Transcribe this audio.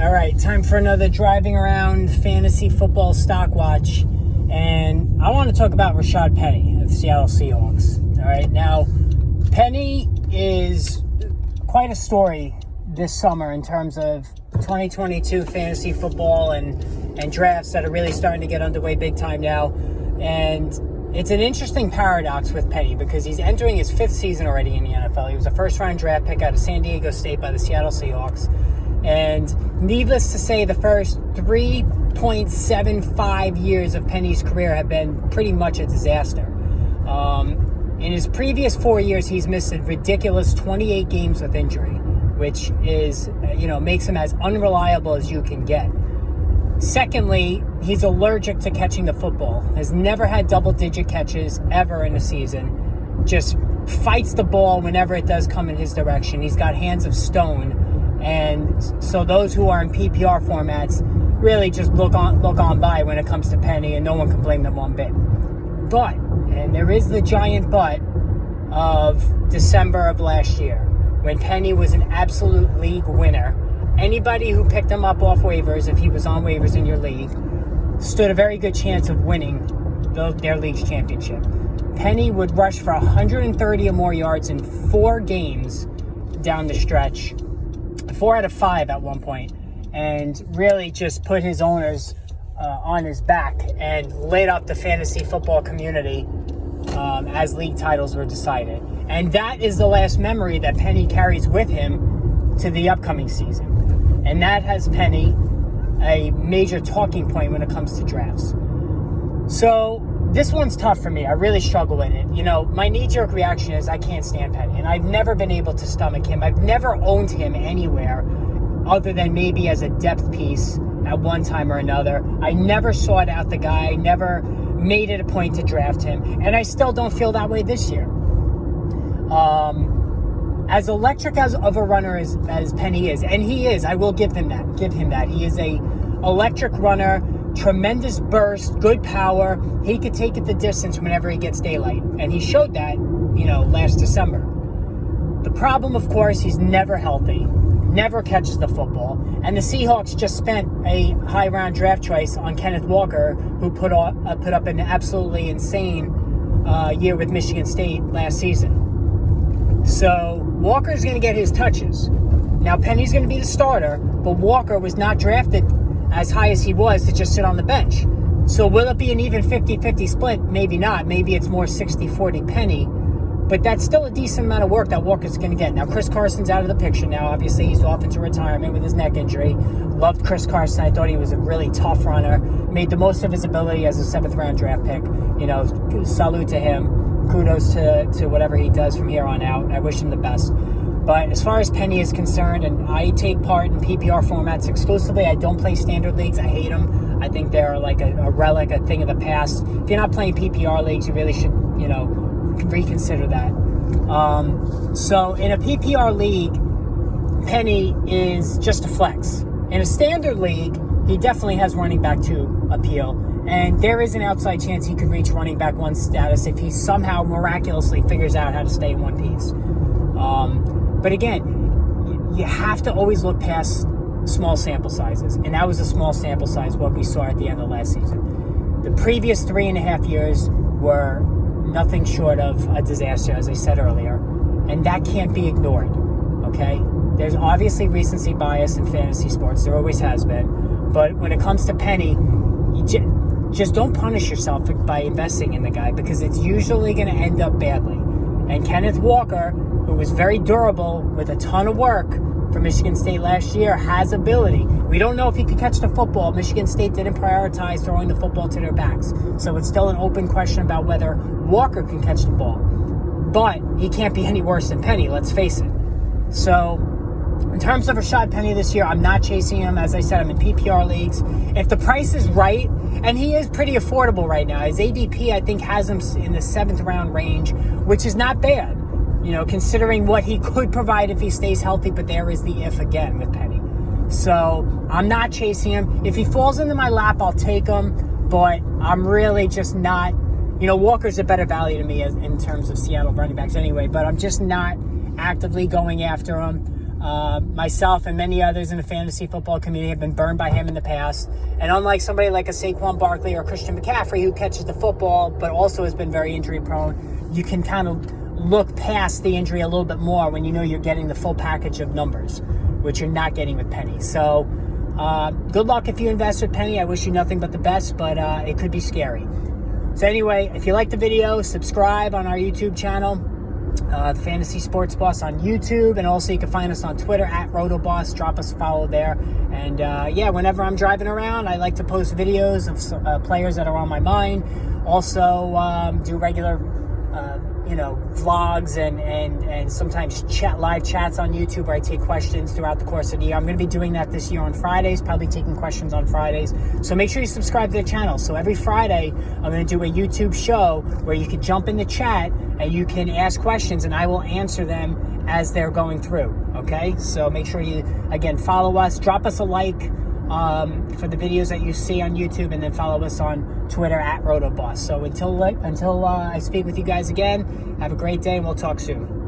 All right, time for another driving around fantasy football stock watch. And I want to talk about Rashaad Penny of the Seattle Seahawks. All right, now, Penny is quite a story this summer in terms of 2022 fantasy football and drafts that are really starting to get underway big time now. And it's an interesting paradox with Penny because he's entering his fifth season already in the NFL. He was a first-round draft pick out of San Diego State by the Seattle Seahawks. And needless to say, the first 3.75 years of Penny's career have been pretty much a disaster. In his previous 4 years, he's missed a ridiculous 28 games with injury, which is, makes him as unreliable as you can get. Secondly, he's allergic to catching the football. Has never had double-digit catches ever in a season. Just fights the ball whenever it does come in his direction. He's got hands of stone. And so those who are in PPR formats really just look on by when it comes to Penny, and no one can blame them one bit. But, and there is the giant but of December of last year, when Penny was an absolute league winner. Anybody who picked him up off waivers, if he was on waivers in your league, stood a very good chance of winning their league's championship. Penny would rush for 130 or more yards in 4 games down the stretch. 4 out of 5 at one point, and really just put his owners on his back and lit up the fantasy football community as league titles were decided. And that is the last memory that Penny carries with him to the upcoming season. And that has Penny a major talking point when it comes to drafts. So this one's tough for me. I really struggle with it. My knee-jerk reaction is I can't stand Penny, and I've never been able to stomach him. I've never owned him anywhere other than maybe as a depth piece at one time or another. I never sought out the guy, never made it a point to draft him, and I still don't feel that way this year. As electric of a runner as Penny is, and he is, I will give him that. He is a electric runner. Tremendous burst, good power. He could take it the distance whenever he gets daylight. And he showed that, last December. The problem, of course, he's never healthy, never catches the football. And the Seahawks just spent a high round draft choice on Kenneth Walker, who put up an absolutely insane year with Michigan State last season. So Walker's going to get his touches. Now Penny's going to be the starter, but Walker was not drafted as high as he was to just sit on the bench. So will it be an even 50-50 split? Maybe not. Maybe it's more 60-40 Penny. But that's still a decent amount of work that Walker's going to get. Now, Chris Carson's out of the picture now. Obviously, he's off into retirement with his neck injury. Loved Chris Carson. I thought he was a really tough runner. Made the most of his ability as a 7th-round draft pick. Salute to him. Kudos to whatever he does from here on out. I wish him the best. But as far as Penny is concerned, and I take part in PPR formats exclusively, I don't play standard leagues. I hate them. I think they're like a relic, a thing of the past. If you're not playing PPR leagues, you really should, reconsider that. So in a PPR league, Penny is just a flex. In a standard league, he definitely has running back 2 appeal. And there is an outside chance he could reach running back 1 status if he somehow miraculously figures out how to stay in one piece. But again, you have to always look past small sample sizes. And that was a small sample size, what we saw at the end of last season. The previous 3.5 years were nothing short of a disaster, as I said earlier. And that can't be ignored, okay? There's obviously recency bias in fantasy sports. There always has been. But when it comes to Penny, you just don't punish yourself by investing in the guy, because it's usually going to end up badly. And Kenneth Walker, who was very durable with a ton of work for Michigan State last year, has ability. We don't know if he could catch the football. Michigan State didn't prioritize throwing the football to their backs. So it's still an open question about whether Walker can catch the ball. But he can't be any worse than Penny, let's face it. So in terms of Rashaad Penny this year, I'm not chasing him. As I said, I'm in PPR leagues. If the price is right, and he is pretty affordable right now. His ADP, I think, has him in the 7th round range, which is not bad. Considering what he could provide if he stays healthy, but there is the if again with Penny. So I'm not chasing him. If he falls into my lap, I'll take him, but I'm really just not, Walker's a better value to me in terms of Seattle running backs anyway, but I'm just not actively going after him. Myself and many others in the fantasy football community have been burned by him in the past. And unlike somebody like a Saquon Barkley or Christian McCaffrey, who catches the football but also has been very injury prone, you can kind of look past the injury a little bit more when you know you're getting the full package of numbers, which you're not getting with Penny. So good luck if you invest with Penny. I wish you nothing but the best, but it could be scary. So anyway, if you like the video, subscribe on our YouTube channel, the Fantasy Sports Boss on YouTube, and also you can find us on Twitter at RotoBoss. Drop us a follow there. And yeah, whenever I'm driving around, I like to post videos of players that are on my mind. Also do regular vlogs and sometimes live chats on YouTube where I take questions throughout the course of the year. I'm going to be doing that this year on Fridays, probably taking questions on Fridays. So make sure you subscribe to the channel. So every Friday, I'm going to do a YouTube show where you can jump in the chat and you can ask questions and I will answer them as they're going through. Okay? So make sure you, again, follow us. Drop us a like for the videos that you see on YouTube, and then follow us on Twitter at RotoBoss. So until I speak with you guys again, have a great day and we'll talk soon.